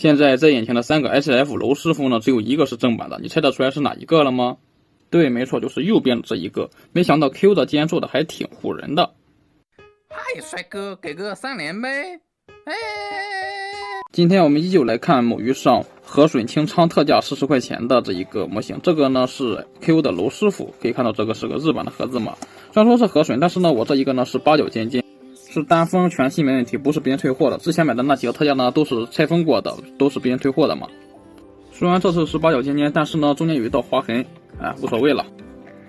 现在在眼前的3个 HF 楼师傅呢，只有一个是正版的，你猜得出来是哪一个了吗？对，没错，就是右边的这一个。没想到 Q 的竟然做的还挺唬人的。嗨，帅哥，给个3连呗！哎，今天我们依旧来看某鱼上和水清仓特价40块钱的这一个模型，这个呢是 Q 的楼师傅，可以看到这个是个日版的盒子嘛。虽然说是和水，但是呢我这一个呢是8角尖尖，是单封全新没问题，不是别人退货的。之前买的那几个特价呢都是拆封过的，都是别人退货的嘛。虽然这次是8角尖尖，但是呢中间有一道划痕，无所谓了。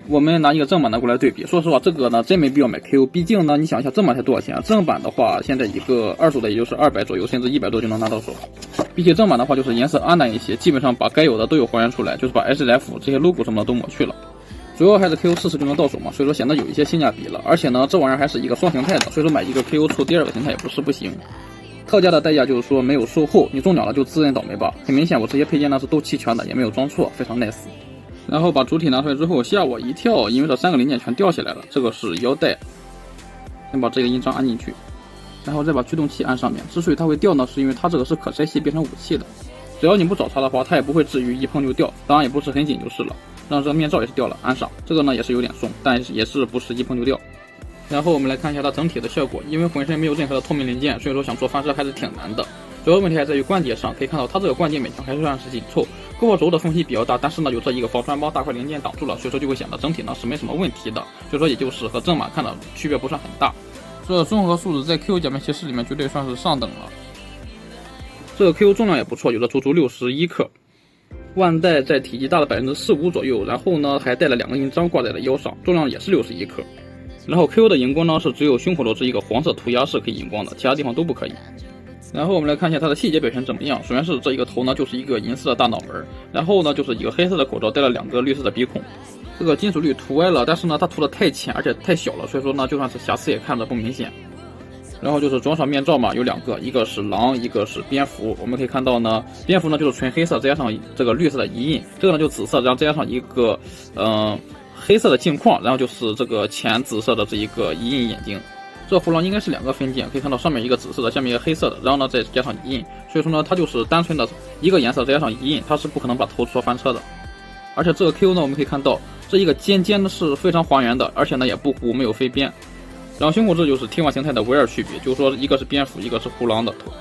我们拿一个正版的过来对比，说实话这个呢真没必要买 Q， 毕竟呢你想一下正版才多少钱啊？正版的话现在一个二手的也就是200左右，甚至100多就能拿到手。比起正版的话就是颜色暗淡一些，基本上把该有的都有还原出来，就是把 HF 这些 logo 什么的都抹去了。主要还是 KO 40就能到手嘛，所以说显得有一些性价比了。而且呢这玩意儿还是一个双形态的，所以说买一个 KO 出第2个形态也不是不行。特价的代价就是说没有售后，你中奖了就自认倒霉吧。很明显我这些配件呢是都齐全的，也没有装错，非常 nice。然后把主体拿出来之后吓我一跳，因为这3个零件全掉下来了。这个是腰带，先把这个印章安进去，然后再把驱动器安上面。之所以它会掉呢，是因为它这个是可拆卸变成武器的，只要你不找茬的话，它也不会至于一碰就掉，当然也不是很紧就是了。让这个面罩也是掉了，安上。这个呢也是有点松，但也是不是一碰就掉。然后我们来看一下它整体的效果，因为浑身没有任何的透明零件，所以说想做翻车还是挺难的。主要问题还在于关节上，可以看到它这个关节勉强还算是紧凑，胳膊轴的缝隙比较大，但是呢有这一个防穿帮大块零件挡住了，所以说就会显得整体呢是没什么问题的，所以说也就是和正版看的区别不算很大。这综合素质在 Q 假面骑士里面绝对算是上等了。这个 Q 重量也不错，有着足足61克，腕带在体积大的4-5%左右，然后呢还带了2个印章挂在了腰上，重量也是61克。然后 Q 的荧光呢是只有胸口的这一个黄色涂鸦是可以荧光的，其他地方都不可以。然后我们来看一下它的细节表现怎么样。首先是这一个头呢就是一个银色的大脑门，然后呢就是一个黑色的口罩，带了2个绿色的鼻孔。这个金属绿涂歪了，但是呢它涂的太浅而且太小了，所以说呢就算是瑕疵也看着不明显。然后就是装上面罩嘛，有2个，一个是狼，一个是蝙蝠。我们可以看到呢，蝙蝠呢就是纯黑色，再加上这个绿色的遗印，这个呢就紫色，然后再加上一个黑色的镜框，然后就是这个浅紫色的这一个遗印眼睛。这个胡狼应该是2个分件，可以看到上面一个紫色的，下面一个黑色的，然后呢再加上遗印，所以说呢它就是单纯的一个颜色再加上遗印，它是不可能把头戳翻车的。而且这个 Q 呢我们可以看到这一个尖尖的是非常还原的，而且呢也不糊，没有飞边。然后胸口这就是T1形态的唯二区别，就是说一个是蝙蝠，一个是胡狼的头。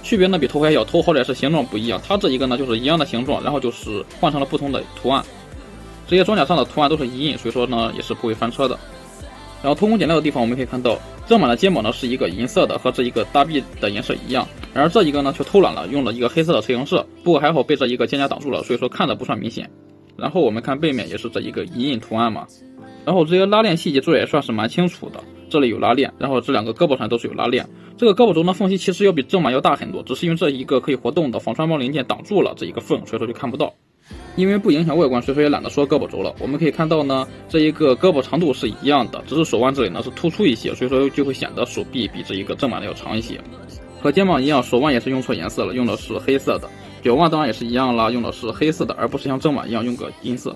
区别呢比头还小，头好歹是形状不一样，它这一个呢就是一样的形状，然后就是换成了不同的图案。这些装甲上的图案都是遗印，所以说呢也是不会翻车的。然后偷工减料的地方我们可以看到，正版的肩膀呢是一个银色的，和这一个大臂的颜色一样，而这一个呢却偷懒了，用了一个黑色的车型色，不过还好被这一个肩胛挡住了，所以说看的不算明显。然后我们看背面也是这一个遗印图案嘛，然后这些拉链细节做也算是蛮清楚的，这里有拉链，然后这2个胳膊上都是有拉链。这个胳膊轴呢缝隙其实要比正版要大很多，只是因为这一个可以活动的防穿帮零件挡住了这一个缝，所以说就看不到。因为不影响外观，所以说也懒得说胳膊轴了。我们可以看到呢，这一个胳膊长度是一样的，只是手腕这里呢是突出一些，所以说就会显得手臂比这一个正版的要长一些。和肩膀一样，手腕也是用错颜色了，用的是黑色的。脚腕当然也是一样啦，用的是黑色的，而不是像正版一样用个银色。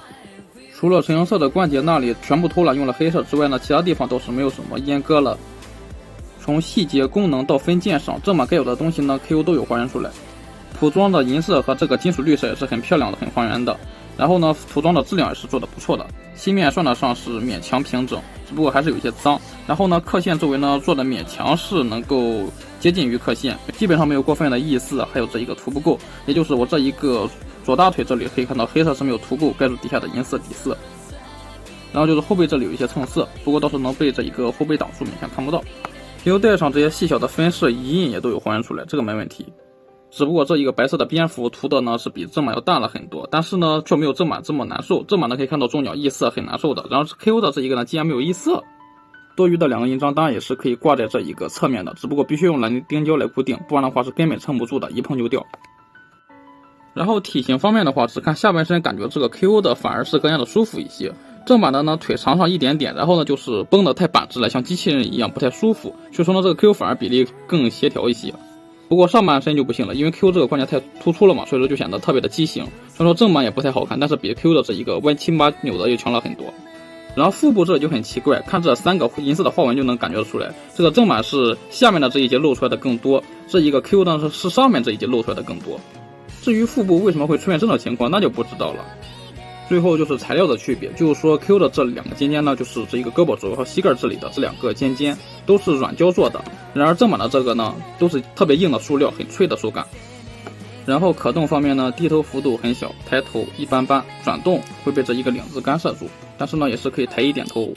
除了橙红色的关节那里全部偷懒用了黑色之外呢，其他地方倒是没有什么阉割了。从细节、功能到分件上，正版该有的东西呢 ，KO 都有还原出来。涂装的银色和这个金属绿色也是很漂亮的，很还原的。然后呢，涂装的质量也是做的不错的，漆面算得上是勉强平整，只不过还是有一些脏。然后呢，刻线周围呢做的勉强是能够接近于刻线，基本上没有过分的意思。还有这一个涂不够，也就是我这一个左大腿这里可以看到黑色是没有涂够，盖住底下的银色底色。然后就是后背这里有一些蹭色，不过倒是能被这一个后背挡住，勉强看不到。PU带上这些细小的分饰遗印也都有还原出来，这个没问题。只不过这一个白色的蝙蝠涂的呢是比正版要淡了很多，但是呢却没有正版这么难受。正版呢可以看到中鸟异色很难受的，然后 KO 的这一个呢竟然没有异色。多余的2个印章当然也是可以挂在这一个侧面的，只不过必须用蓝钉胶来固定，不然的话是根本撑不住的，一碰就掉。然后体型方面的话，只看下半身感觉这个 KO 的反而是更加的舒服一些。正版的呢腿长上一点点，然后呢就是绷得太板直了，像机器人一样不太舒服，所以说呢这个 Q 反而比例更协调一些。不过上半身就不行了，因为 Q 这个关节太突出了嘛，所以说就显得特别的畸形。虽然说正版也不太好看，但是比 Q 的这一个歪七八扭的又强了很多。然后腹部这里就很奇怪，看这3个银色的花纹就能感觉出来，这个正版是下面的这一节露出来的更多，这一个 Q 呢是上面这一节露出来的更多。至于腹部为什么会出现这种情况，那就不知道了。最后就是材料的区别，就是说 Q 的这2个尖尖呢，就是这一个胳膊肘和膝盖这里的这2个尖尖都是软胶做的，然而正版的这个呢都是特别硬的塑料，很脆的手感。然后可动方面呢，低头幅度很小，抬头一般般，转动会被这一个领子干涉住，但是呢也是可以抬一点头，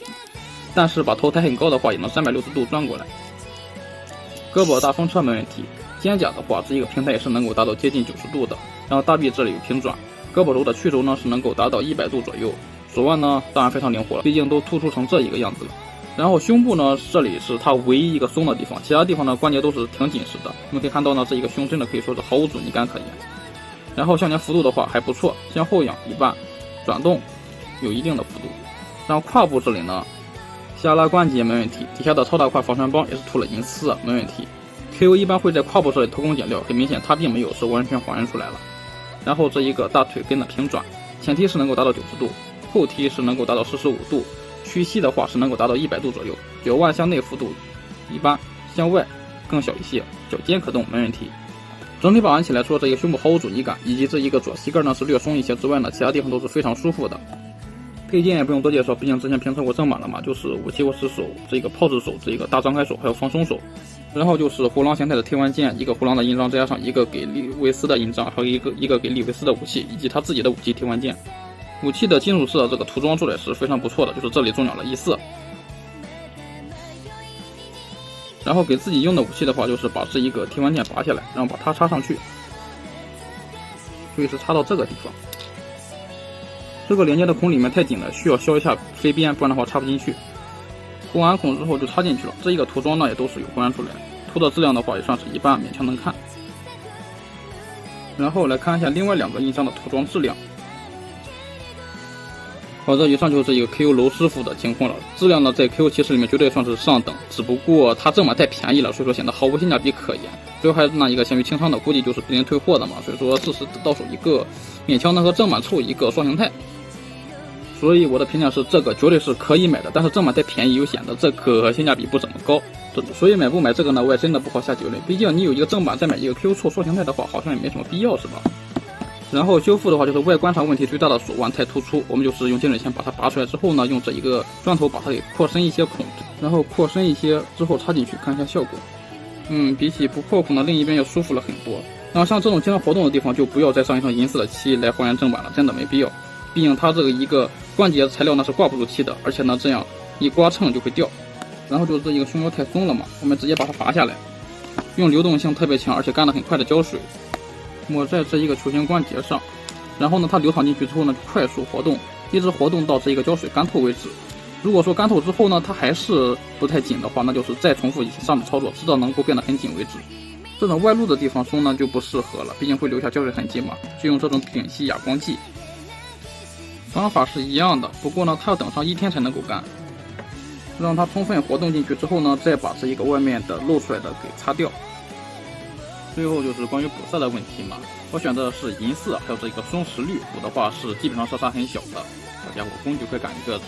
但是把头抬很高的话也能360度转过来。胳膊大风车没问题，肩胛的话这一个平台也是能够达到接近90度的，然后大臂这里有平转，胳膊肘的曲轴呢是能够达到100度左右，手腕呢当然非常灵活了，毕竟都突出成这一个样子了。然后胸部呢，这里是它唯一一个松的地方，其他地方呢关节都是挺紧实的。我们可以看到呢，这一个胸真的可以说是毫无阻尼感可言。然后向前幅度的话还不错，向后仰一半，转动有一定的幅度。然后胯部这里呢，下拉关节没问题，底下的超大胯防尘包也是涂了银丝，没问题。Q 一般会在胯部这里偷工减料，很明显它并没有是完全还原出来了。然后这一个大腿根的平转，前踢是能够达到90度，后踢是能够达到45度。屈膝的话是能够达到100度左右，脚腕向内幅度一般，向外更小一些，脚尖可动没问题。整体把玩起来说，这一个胸部毫无阻尼感，以及这一个左膝盖呢是略松一些之外呢，其他地方都是非常舒服的。配件也不用多介绍，毕竟之前评测过正版了嘛，就是武器握持手、这个炮制手、这个大张开手，还有防松手。然后就是胡狼形态的贴环键，一个胡狼的印章，再加上一个给利维斯的印章，还有一个给利维斯的武器，以及他自己的武器贴环键。武器的金属色这个涂装做的也是非常不错的，就是这里中了异色。然后给自己用的武器的话，就是把这一个贴环键拔下来，然后把它插上去，所以是插到这个地方。这个连接的孔里面太紧了，需要削一下飞边，不然的话插不进去。涂完孔之后就插进去了。这一个涂装呢也都是有还原出来，涂的质量的话也算是一般，勉强能看。然后来看一下另外2个印章的涂装质量。好的，以上就是这一个 Q 娄师傅的情况了。质量呢，在 Q 骑士里面绝对算是上等，只不过它正版太便宜了，所以说显得毫无性价比可言。最后还是那一个闲鱼清仓的，估计就是别人退货的嘛，所以说适时到手一个，勉强能和正版凑一个双形态。所以我的评价是，这个绝对是可以买的，但是正版太便宜，又显得这个性价比不怎么高。所以买不买这个呢，我也真的不好下结论。毕竟你有一个正版，再买一个 Q 凑双形态的话，好像也没什么必要，是吧？然后修复的话，就是外观上问题最大的手腕太突出，我们就是用剑水钳把它拔出来之后呢，用这一个砖头把它给扩深一些孔，然后扩深一些之后插进去看一下效果。比起不破孔的另一边要舒服了很多。然后像这种经常活动的地方，就不要再上一层银色的漆来还原正版了，真的没必要。毕竟它这个一个关节材料呢是挂不住漆的，而且呢这样一刮蹭就会掉。然后就是这一个胸腰太松了嘛，我们直接把它拔下来，用流动性特别强而且干得很快的胶水抹在这一个球形关节上，然后呢它流淌进去之后呢快速活动，一直活动到这一个胶水干透为止。如果说干透之后呢它还是不太紧的话，那就是再重复以上的操作，直到能够变得很紧为止。这种外露的地方松呢就不适合了，毕竟会留下胶水痕迹嘛，就用这种丙烯哑光剂。方法是一样的，不过呢它要等上1天才能够干。让它充分活动进去之后呢，再把这一个外面的露出来的给擦掉。最后就是关于补色的问题嘛，我选的是银色，还有这个松石绿，补的话是基本上色差很小的。好家伙，工具快干一个。